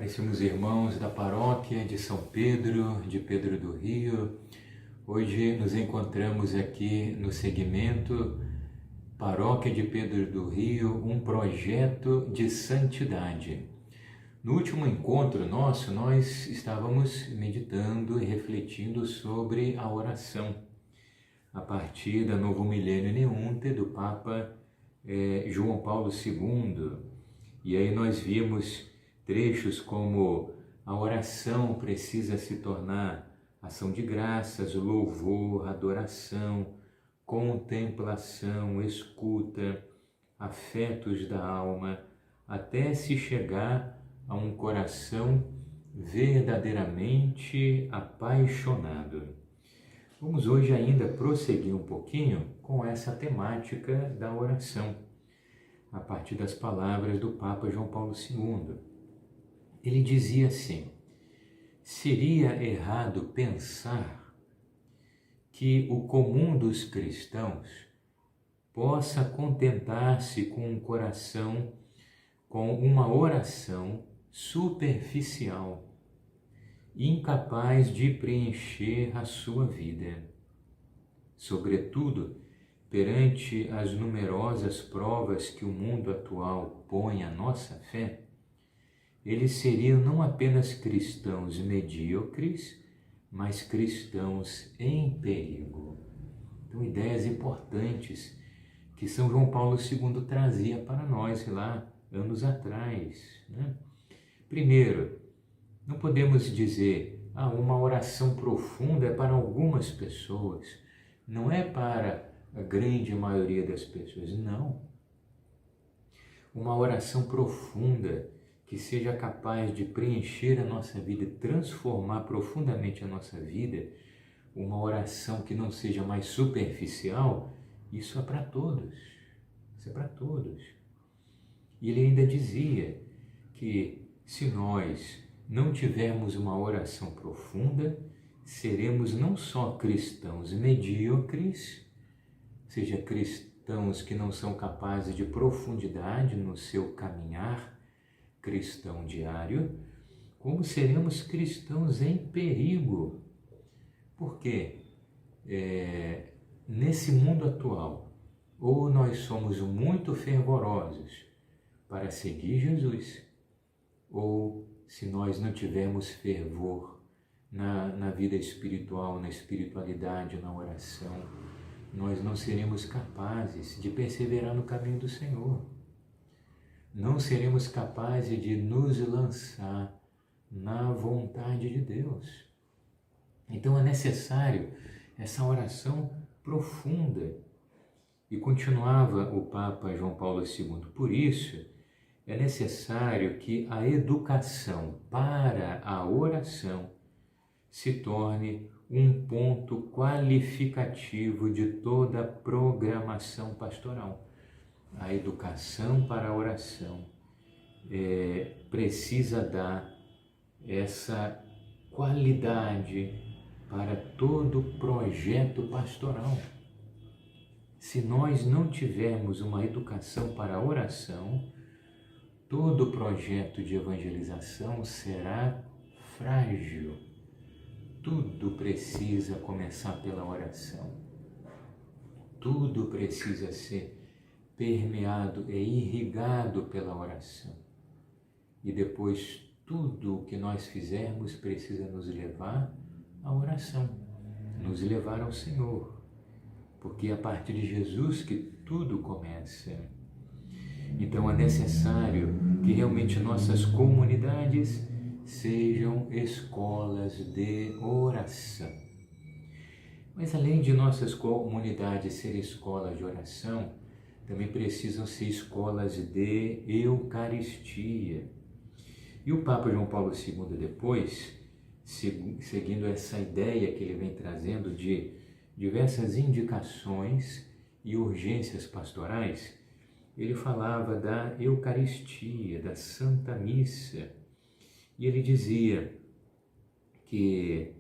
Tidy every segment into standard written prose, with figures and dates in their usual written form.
Caríssimos irmãos da paróquia de São Pedro, de Pedro do Rio, hoje nos encontramos aqui no segmento Paróquia de Pedro do Rio, um projeto de santidade. No último encontro nosso, nós estávamos meditando e refletindo sobre a oração, a partir da Novo Millennium Neunte do Papa João Paulo II. E aí nós vimos trechos como a oração precisa se tornar ação de graças, louvor, adoração, contemplação, escuta, afetos da alma, até se chegar a um coração verdadeiramente apaixonado. Vamos hoje ainda prosseguir um pouquinho com essa temática da oração, a partir das palavras do Papa João Paulo II. Ele dizia assim: seria errado pensar que o comum dos cristãos possa contentar-se com um coração, com uma oração superficial, incapaz de preencher a sua vida. Sobretudo, perante as numerosas provas que o mundo atual põe à nossa fé, eles seriam não apenas cristãos medíocres, mas cristãos em perigo. Então, ideias importantes que São João Paulo II trazia para nós lá anos atrás, né? Primeiro, não podemos dizer, uma oração profunda é para algumas pessoas, não é para a grande maioria das pessoas, não. Uma oração profunda que seja capaz de preencher a nossa vida, transformar profundamente a nossa vida, uma oração que não seja mais superficial, isso é para todos, isso é para todos. E ele ainda dizia que se nós não tivermos uma oração profunda, seremos não só cristãos medíocres, seja cristãos que não são capazes de profundidade no seu caminhar cristão diário, como seremos cristãos em perigo. Porque nesse mundo atual, ou nós somos muito fervorosos para seguir Jesus, ou se nós não tivermos fervor na vida espiritual, na espiritualidade, na oração, nós não seremos capazes de perseverar no caminho do Senhor. Não seremos capazes de nos lançar na vontade de Deus. Então é necessário essa oração profunda. E continuava o Papa João Paulo II, por isso é necessário que a educação para a oração se torne um ponto qualificativo de toda a programação pastoral. A educação para a oração precisa dar essa qualidade para todo projeto pastoral. Se nós não tivermos uma educação para a oração, todo projeto de evangelização será frágil. Tudo precisa começar pela oração. Tudo precisa ser permeado e irrigado pela oração. E depois tudo o que nós fizermos precisa nos levar à oração, nos levar ao Senhor, porque é a partir de Jesus que tudo começa. Então é necessário que realmente nossas comunidades sejam escolas de oração. Mas além de nossas comunidades serem escolas de oração, também precisam ser escolas de Eucaristia. E o Papa João Paulo II depois, seguindo essa ideia que ele vem trazendo de diversas indicações e urgências pastorais, ele falava da Eucaristia, da Santa Missa. E ele dizia que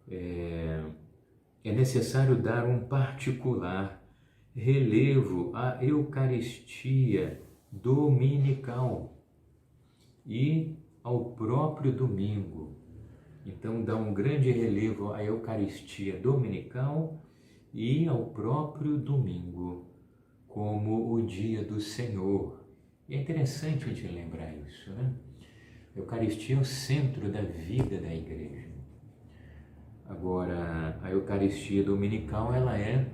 é necessário dar um particular relevo à Eucaristia dominical e ao próprio domingo. Então dá um grande relevo à Eucaristia dominical e ao próprio domingo como o dia do Senhor. E é interessante a gente lembrar isso, né? A Eucaristia é o centro da vida da igreja. Agora, a Eucaristia dominical, ela é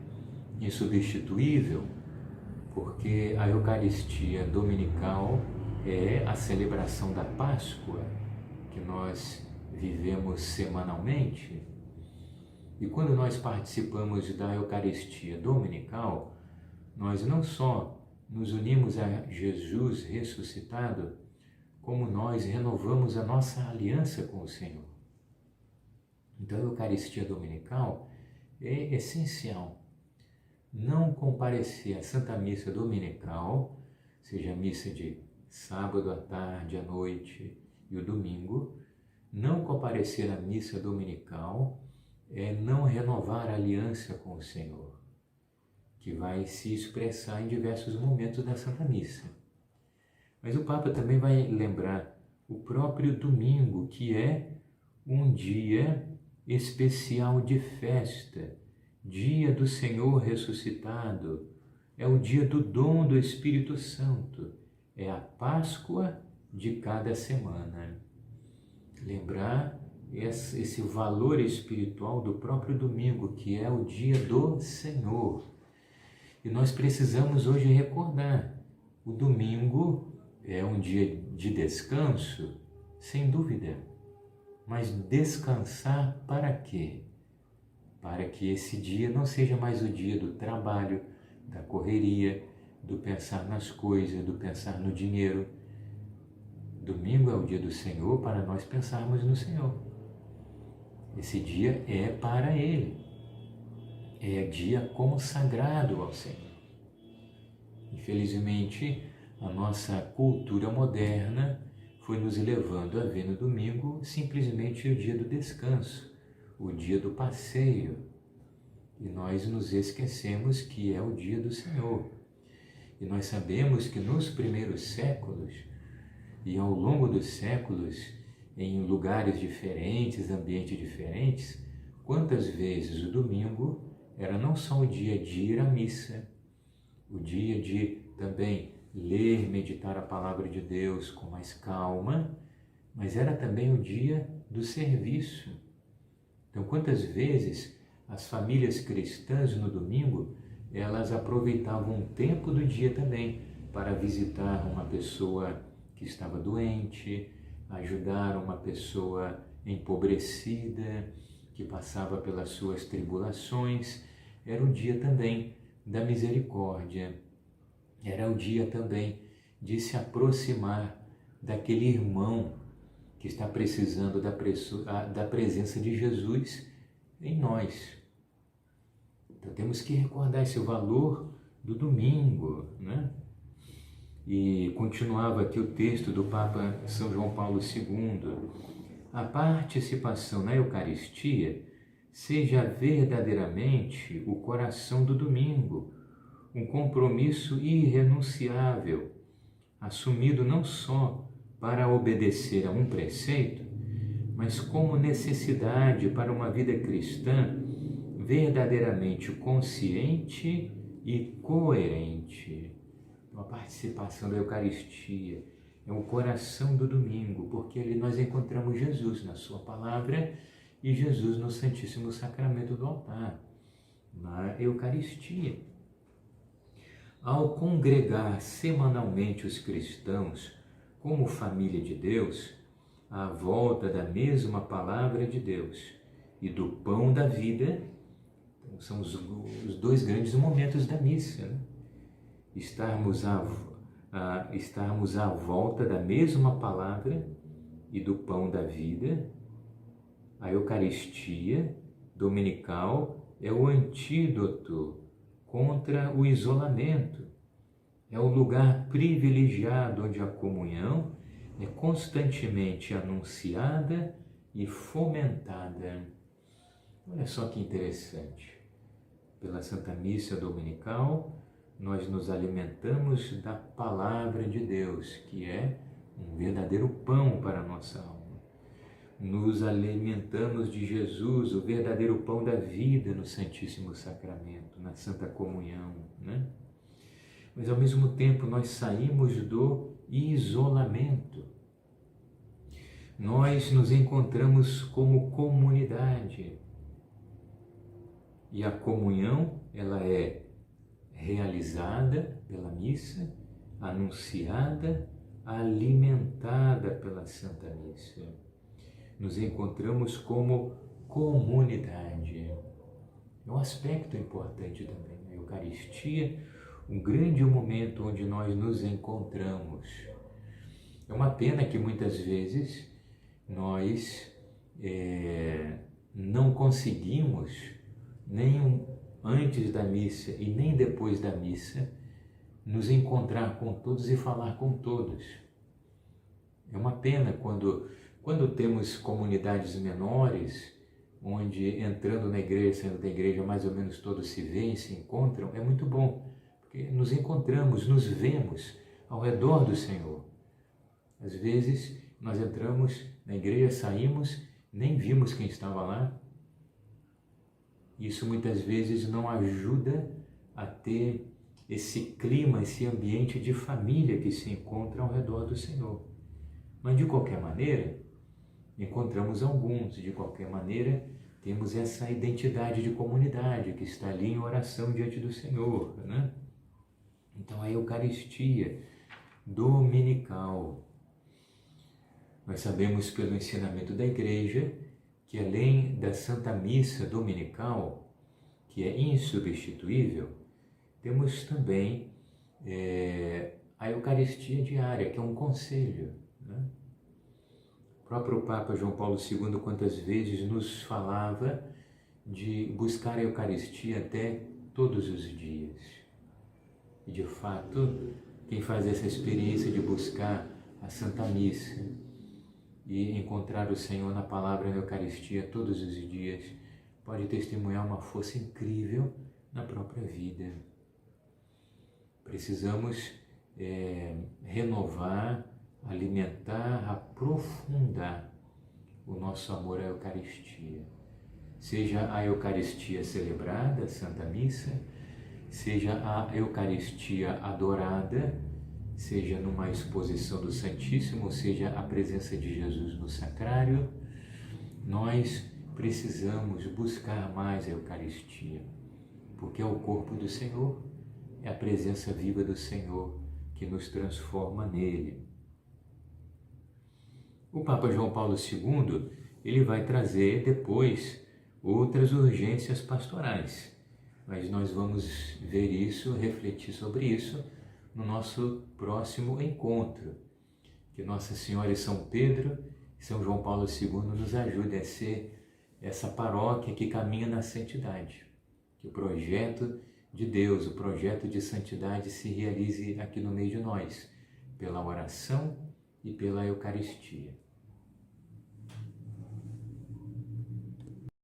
insubstituível, porque a Eucaristia dominical é a celebração da Páscoa, que nós vivemos semanalmente. E quando nós participamos da Eucaristia dominical, nós não só nos unimos a Jesus ressuscitado, como nós renovamos a nossa aliança com o Senhor. Então a Eucaristia dominical é essencial. Não comparecer à Santa Missa dominical, seja a missa de sábado à tarde, à noite e o domingo, não comparecer à missa dominical é não renovar a aliança com o Senhor, que vai se expressar em diversos momentos da Santa Missa. Mas o Papa também vai lembrar o próprio domingo, que é um dia especial de festa, dia do Senhor ressuscitado, é o dia do dom do Espírito Santo, é a Páscoa de cada semana. Lembrar esse valor espiritual do próprio domingo, que é o dia do Senhor. E nós precisamos hoje recordar, o domingo é um dia de descanso, sem dúvida. Mas descansar para quê? Para que esse dia não seja mais o dia do trabalho, da correria, do pensar nas coisas, do pensar no dinheiro. Domingo é o dia do Senhor para nós pensarmos no Senhor. Esse dia é para Ele. É dia consagrado ao Senhor. Infelizmente, a nossa cultura moderna foi nos levando a ver no domingo simplesmente o dia do descanso, o dia do passeio. E nós nos esquecemos que é o dia do Senhor. E nós sabemos que nos primeiros séculos e ao longo dos séculos, em lugares diferentes, ambientes diferentes, quantas vezes o domingo era não só o dia de ir à missa, o dia de também ler, meditar a palavra de Deus com mais calma, mas era também o dia do serviço. Então, quantas vezes as famílias cristãs no domingo, elas aproveitavam um tempo do dia também para visitar uma pessoa que estava doente, ajudar uma pessoa empobrecida, que passava pelas suas tribulações. Era o dia também da misericórdia. Era o dia também de se aproximar daquele irmão que está precisando da presença de Jesus em nós. Então temos que recordar esse valor do domingo, né? E continuava aqui o texto do Papa São João Paulo II. A participação na Eucaristia seja verdadeiramente o coração do domingo, um compromisso irrenunciável, assumido não só para obedecer a um preceito, mas como necessidade para uma vida cristã verdadeiramente consciente e coerente. Então, a participação da Eucaristia é o coração do domingo, porque ali nós encontramos Jesus na sua palavra e Jesus no Santíssimo Sacramento do altar, na Eucaristia. Ao congregar semanalmente os cristãos como família de Deus, à volta da mesma palavra de Deus e do pão da vida, então são os dois grandes momentos da missa, né? Estarmos à volta da mesma palavra e do pão da vida. A Eucaristia dominical é o antídoto contra o isolamento. É o lugar privilegiado onde a comunhão é constantemente anunciada e fomentada. Olha só que interessante. Pela Santa Missa Dominical, nós nos alimentamos da Palavra de Deus, que é um verdadeiro pão para a nossa alma. Nos alimentamos de Jesus, o verdadeiro pão da vida no Santíssimo Sacramento, na Santa Comunhão, né? Mas ao mesmo tempo nós saímos do isolamento. Nós nos encontramos como comunidade. E a comunhão, ela é realizada pela missa, anunciada, alimentada pela Santa Missa. Nos encontramos como comunidade. É um aspecto importante também. A Eucaristia, um grande momento onde nós nos encontramos. É uma pena que muitas vezes nós não conseguimos, nem antes da missa e nem depois da missa, nos encontrar com todos e falar com todos. É uma pena quando temos comunidades menores, onde entrando na igreja, saindo da igreja, mais ou menos todos se veem, se encontram, é muito bom, porque nos encontramos, nos vemos ao redor do Senhor. Às vezes nós entramos na igreja, saímos, nem vimos quem estava lá. Isso muitas vezes não ajuda a ter esse clima, esse ambiente de família que se encontra ao redor do Senhor. Mas de qualquer maneira, encontramos alguns, de qualquer maneira, temos essa identidade de comunidade que está ali em oração diante do Senhor, né? Então a Eucaristia dominical. Nós sabemos pelo ensinamento da Igreja que além da Santa Missa dominical, que é insubstituível, temos também a Eucaristia diária, que é um conselho, né? O próprio Papa João Paulo II, quantas vezes nos falava de buscar a Eucaristia até todos os dias. E de fato, quem faz essa experiência de buscar a Santa Missa e encontrar o Senhor na palavra na Eucaristia todos os dias, pode testemunhar uma força incrível na própria vida. Precisamos renovar, alimentar, aprofundar o nosso amor à Eucaristia. Seja a Eucaristia celebrada, a Santa Missa, seja a Eucaristia adorada, seja numa exposição do Santíssimo, ou seja a presença de Jesus no sacrário, nós precisamos buscar mais a Eucaristia, porque é o corpo do Senhor, é a presença viva do Senhor que nos transforma nele. O Papa João Paulo II, ele vai trazer depois outras urgências pastorais, mas nós vamos ver isso, refletir sobre isso no nosso próximo encontro. Que Nossa Senhora e São Pedro e São João Paulo II nos ajudem a ser essa paróquia que caminha na santidade. Que o projeto de Deus, o projeto de santidade se realize aqui no meio de nós, pela oração e pela Eucaristia.